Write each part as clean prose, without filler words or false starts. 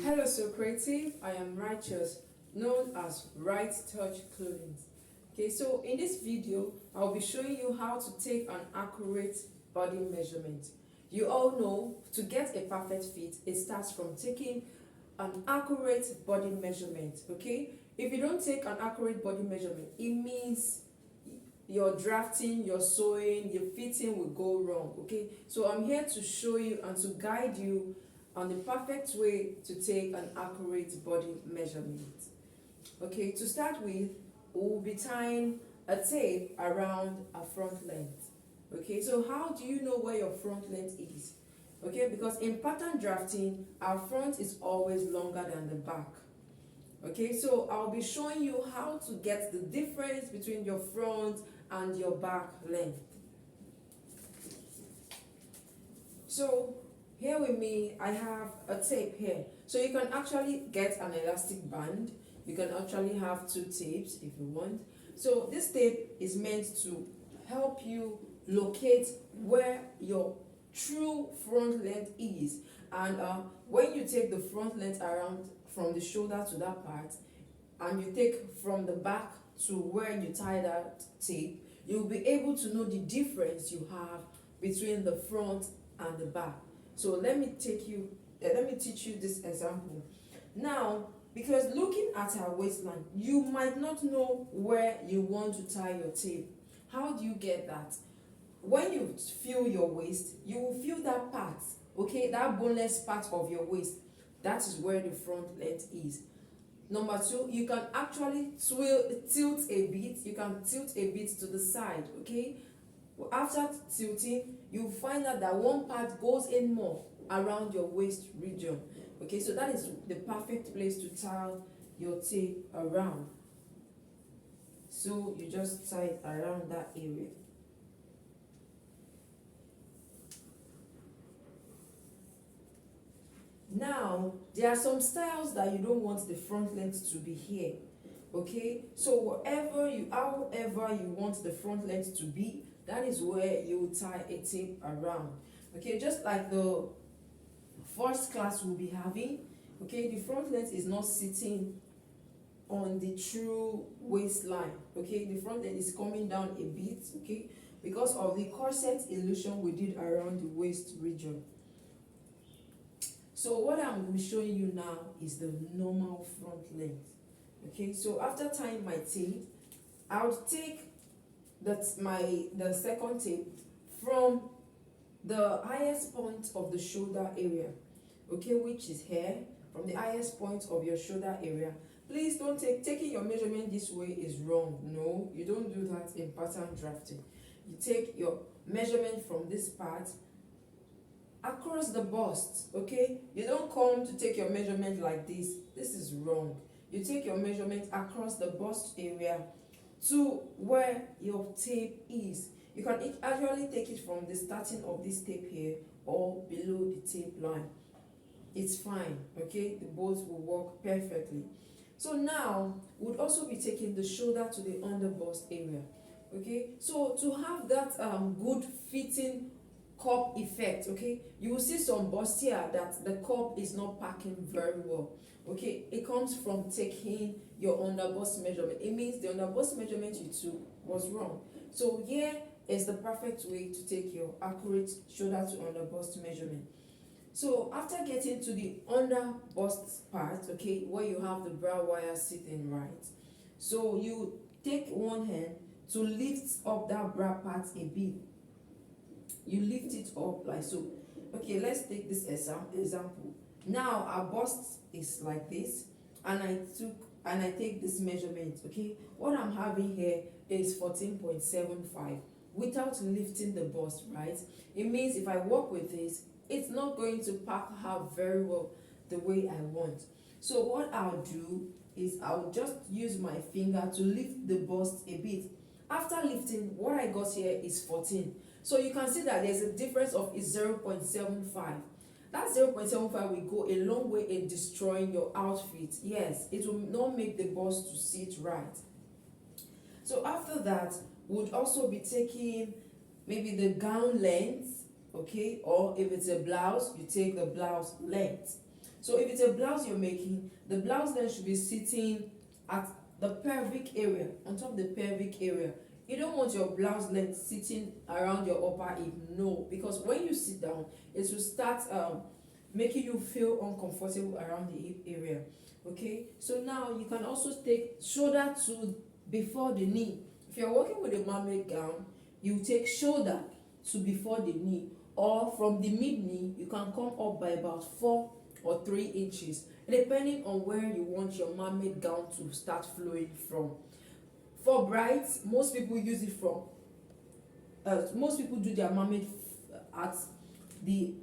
Hello, so creative. I am Righteous, known as Right Touch Clothing. Okay, so in this video, I'll be showing you how to take an accurate body measurement. You all know to get a perfect fit, it starts from taking an accurate body measurement. Okay, if you don't take an accurate body measurement, it means your drafting, your sewing, your fitting will go wrong. Okay, so I'm here to show you and to guide you on the perfect way to take an accurate body measurement. Okay, to start with, we'll be tying a tape around a front length. Okay, so how do you know where your front length is? Okay, because in pattern drafting, our front is always longer than the back. Okay, so I'll be showing you how to get the difference between your front and your back length. So here with me, I have a tape here. So you can actually get an elastic band. You can actually have two tapes if you want. So this tape is meant to help you locate where your true front length is. And when you take the front length around from the shoulder to that part, and you take from the back to where you tie that tape, you'll be able to know the difference you have between the front and the back. So let me teach you this example. Now, because looking at our waistline, you might not know where you want to tie your tape. How do you get that? When you feel your waist, you will feel that part, okay, that boneless part of your waist. That is where the front length is. Number two, you can actually tilt a bit. You can tilt a bit to the side, okay? After tilting, you find out that one part goes in more around your waist region. Okay, so that is the perfect place to tie your tape around. So you just tie it around that area. Now, there are some styles that you don't want the front length to be here. Okay, so however you want the front length to be, that is where you tie a tape around. Okay, just like the first class we'll be having. Okay, the front length is not sitting on the true waistline. Okay, the front length is coming down a bit. Okay, because of the corset illusion we did around the waist region. So what I'm showing you now is the normal front length. Okay, so after tying my tape, I'll take the second tape from the highest point of the shoulder area, okay, which is here, from the highest point of your shoulder area. Please don't taking your measurement this way is wrong. No, you don't do that in pattern drafting. You take your measurement from this part across the bust, okay? You don't come to take your measurement like this. This is wrong. You take your measurement across the bust area to where your tape is. You can actually take it from the starting of this tape here or below the tape line. It's fine, okay? The both will work perfectly. So now, we'll also be taking the shoulder to the under bust area, okay? So to have that good fitting cup effect, okay, you will see some bust here that the cup is not packing very well. Okay, it comes from taking your under bust measurement. It means the under bust measurement you took was wrong. So here is the perfect way to take your accurate shoulder to under bust measurement. So after getting to the under bust part, okay, where you have the brow wire sitting right, so you take one hand to lift up that brow part a bit. You lift it up like so. Okay, let's take this example. Now our bust is like this, and I take this measurement. Okay, what I'm having here is 14.75 without lifting the bust, right? It means if I work with this, it's not going to pack her very well the way I want. So what I'll do is I'll just use my finger to lift the bust a bit. After lifting, what I got here is 14. So you can see that there's a difference of 0.75. That 0.75 will go a long way in destroying your outfit. Yes, it will not make the bust to sit right. So after that, we'll also be taking maybe the gown length okay? Or if it's a blouse, you take the blouse length. So if it's a blouse you're making, the blouse then should be sitting at the pelvic area, on top of the pelvic area. You don't want your blouse length sitting around your upper hip, no, because when you sit down, it will start making you feel uncomfortable around the hip area, okay? So now you can also take shoulder to before the knee. If you're working with a mermaid gown, you take shoulder to before the knee, or from the mid knee you can come up by about 4 or 3 inches, depending on where you want your mermaid gown to start flowing from. For brides, most people use it from most people do their mermaid at the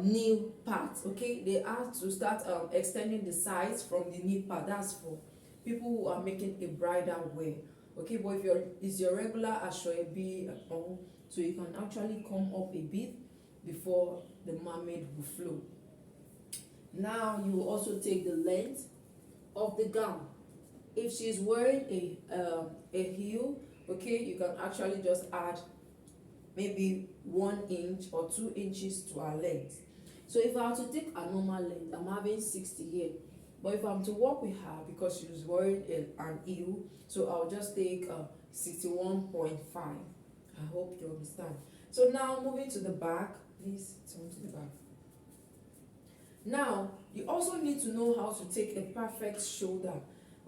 knee part, okay? They have to start extending the sides from the knee part. That's for people who are making a bridal wear, okay? But if it's your regular asoebi at home, so you can actually come up a bit before the mermaid will flow. Now you will also take the length of the gown. If she's wearing a heel, okay, you can actually just add maybe 1 inch or 2 inches to her length. So if I were to take a normal length, I'm having 60 here. But if I'm to work with her because she's wearing an heel, so I'll just take 61.5. I hope you understand. So now moving to the back, please turn to the back. Now, you also need to know how to take a perfect shoulder,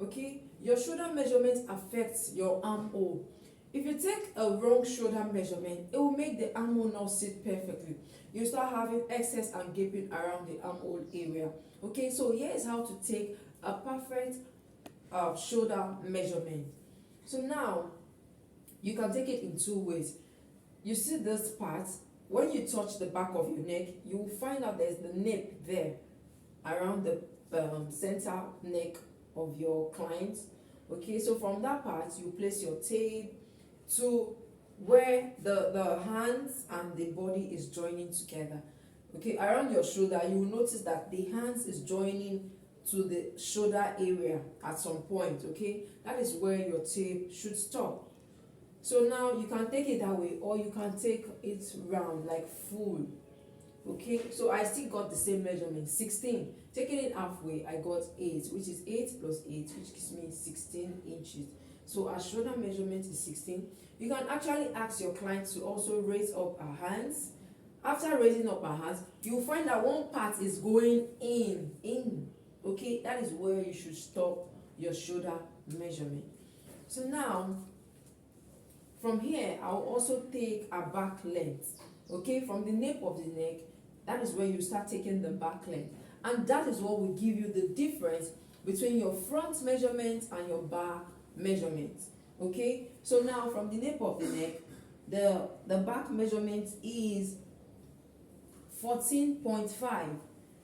okay? Your shoulder measurement affects your armhole. If you take a wrong shoulder measurement, it will make the armhole not sit perfectly. You start having excess and gaping around the armhole area, okay? So here is how to take a perfect shoulder measurement. So now, you can take it in 2 ways. You see this part, when you touch the back of your neck, you will find out there's the nape there around the center neck of your client, okay? So from that part, you place your tape to where the hands and the body is joining together, okay? Around your shoulder, you will notice that the hands is joining to the shoulder area at some point, okay? That is where your tape should stop. So now you can take it that way, or you can take it round, like full, okay? So I still got the same measurement, 16. Taking it halfway, I got 8, which is 8 plus 8, which gives me 16 inches. So our shoulder measurement is 16. You can actually ask your client to also raise up her hands. After raising up her hands, you'll find that one part is going in, okay? That is where you should stop your shoulder measurement. So now, from here, I'll also take a back length, okay? From the nape of the neck, that is where you start taking the back length. And that is what will give you the difference between your front measurement and your back measurement, okay? So now, from the nape of the neck, the back measurement is 14.5,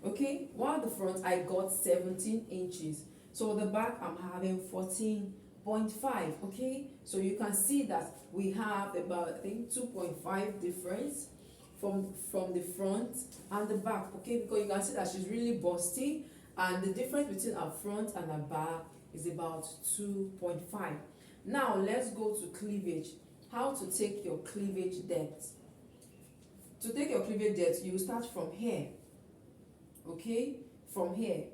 okay? While the front, I got 17 inches. So the back, I'm having 14.5, okay? So you can see that we have about, I think, 2.5 difference from the front and the back, okay? Because you can see that she's really busty, and the difference between her front and her back is about 2.5. Now let's go to cleavage. How to take your cleavage depth. To take your cleavage depth, you start from here, okay? From here.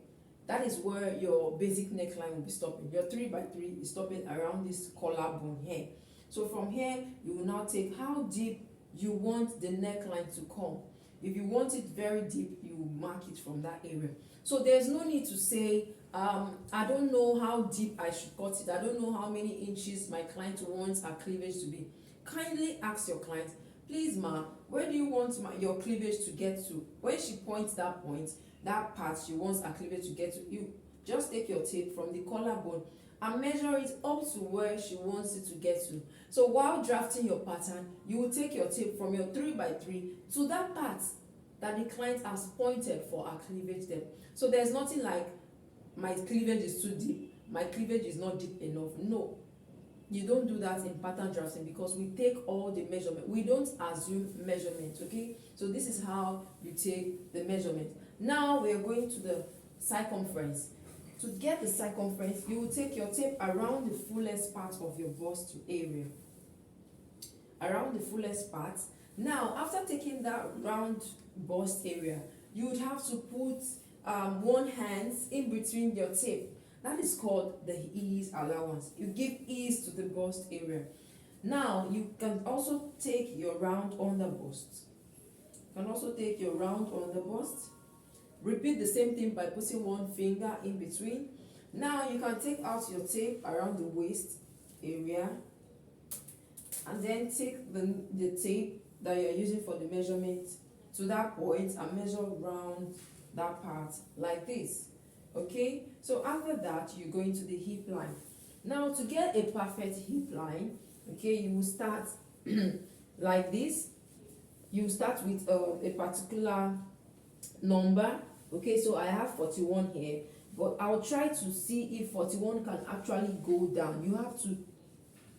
That is where your basic neckline will be stopping. Your 3x3 is stopping around this collarbone here. So from here, you will now take how deep you want the neckline to come. If you want it very deep, you will mark it from that area. So there's no need to say, I don't know how deep I should cut it. I don't know how many inches my client wants her cleavage to be. Kindly ask your client, please ma, where do you want your cleavage to get to? When she points that point, that part she wants her cleavage to get to, you just take your tape from the collarbone and measure it up to where she wants it to get to. So while drafting your pattern, you will take your tape from your 3x3 to that part that the client has pointed for her cleavage depth. So there's nothing like, my cleavage is too deep, my cleavage is not deep enough. No, you don't do that in pattern drafting, because we take all the measurement. We don't assume measurement, okay? So this is how you take the measurement. Now we are going to the circumference. To get the circumference, you will take your tape around the fullest part of your bust area. Around the fullest part, Now, after taking that round bust area, you would have to put one hand in between your tape. That is called the ease allowance. You give ease to the bust area. Now, you can also take your round on the bust. You can also take your round on the bust. Repeat the same thing by putting one finger in between. Now, you can take out your tape around the waist area, and then take the tape that you're using for the measurement to that point and measure around that part like this. Okay, so after that you go into the hip line. Now, to get a perfect hip line, okay, you will start like this. You start with a particular number. Okay, so I have 41 here, but I'll try to see if 41 can actually go down. You have to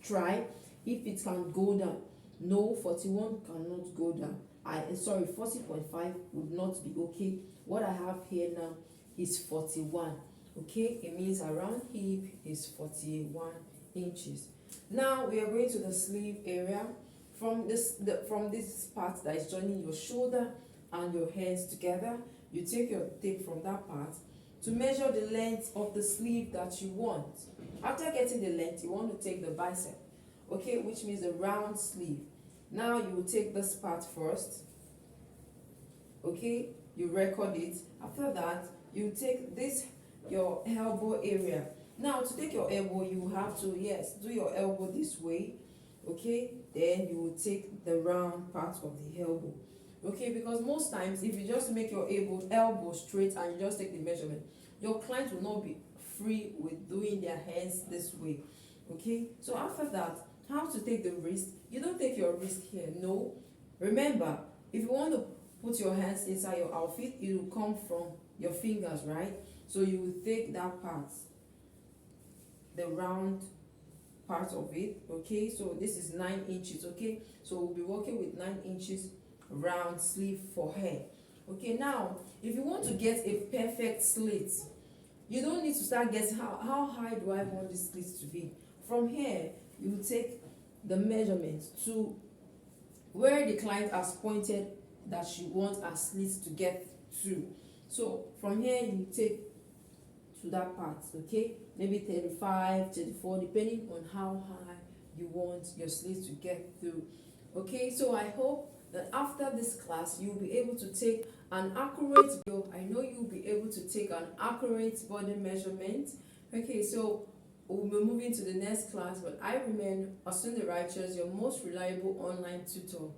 try if it can go down. No, 41 cannot go down. 40.5 would not be okay. What I have here now is 41. Okay, it means around hip is 41 inches. Now we are going to the sleeve area. From this part that is joining your shoulder and your hands together, you take your tape from that part to measure the length of the sleeve that you want. After getting the length, you want to take the bicep, okay, which means the round sleeve. Now you will take this part first, okay, you record it. After that, you take this, your elbow area. Now, to take your elbow, you have to, yes, do your elbow this way, okay, then you will take the round part of the elbow, okay, because most times if you just make your elbow straight and you just take the measurement, your client will not be free with doing their hands this way. Okay, so after that, how to take the wrist? You don't take your wrist here, no. Remember, if you want to put your hands inside your outfit, it will come from your fingers, right? So you will take that part, the round part of it. Okay, so this is 9 inches. Okay, so we'll be working with 9 inches round sleeve for hair. Okay, now if you want to get a perfect slit, you don't need to start guessing how high do I want this slit to be. From here, you will take the measurement to where the client has pointed that she wants her slit to get to. So from here, you take to that part, okay, maybe 35, 34, depending on how high you want your slit to get through. Okay, so I hope that after this class you'll be able to take an accurate I know you'll be able to take an accurate body measurement. Okay, so we'll be moving to the next class, but I remain Asun the Righteous, your most reliable online tutor.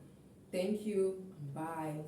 Thank you. Bye.